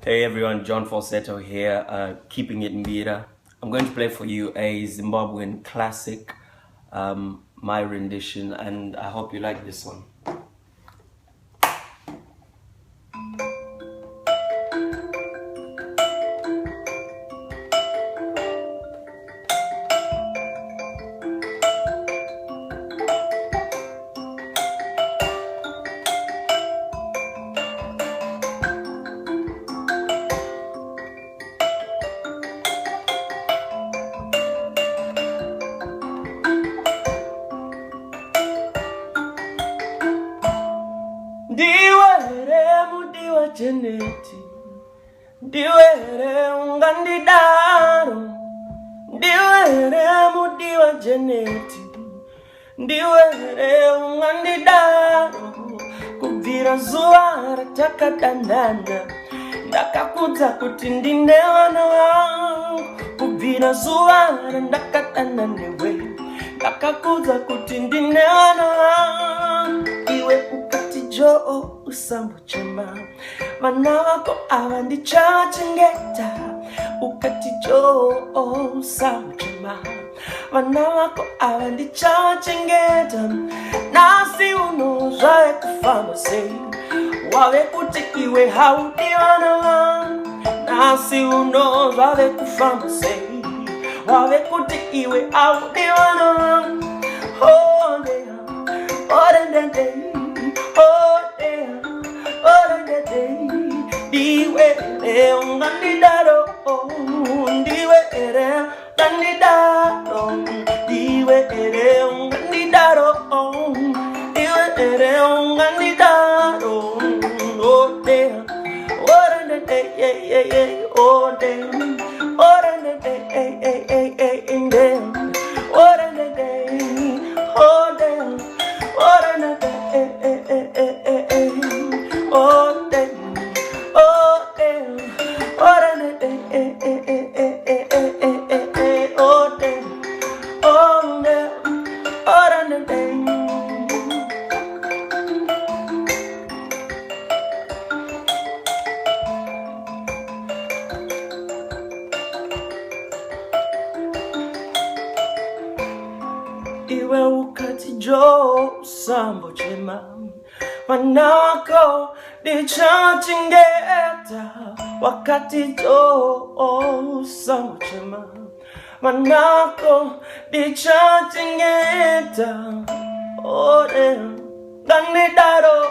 Hey everyone, John Falsetto here, keeping it Mbira. I'm going to play for you a Zimbabwean classic, my rendition, and I hope you like this one. Ndiwere mudiwa jeneti, ndiwere ungandidaro. Ndiwere mudiwa jeneti, ndiwere ungandidaro. Kubvira zuva ratakadanana, ndakakudza kuti ndine vana vangu. Kubvira zuva randakadana newe, ndakakudza kuti ndine vana vangu. Iwe Joe usambuchema, vana vako ava ndichavachengeta. Ukati Joe usambuchema, vana vako ava ndichavachengeta. Nasi uno zvave kufamba sei, wave kuti iwe haudi vana vangu. Nasi uno zvave kufamba sei, wave kuti iwe haudi vana vangu. Oh dear, oh dear. Ndiwere ungandidaro, ndiwere ungandidaro, ndiwere ungandidaro, ndiwere ungandidaro. Oh dear, oh dear, oh dear, oh dear, oh Iwe ukati Joe usambuchema, vana vako ndichavachengeta. Wakati Joe usambuchema, vana vako ndichavachengeta. Oh, ngandidaro.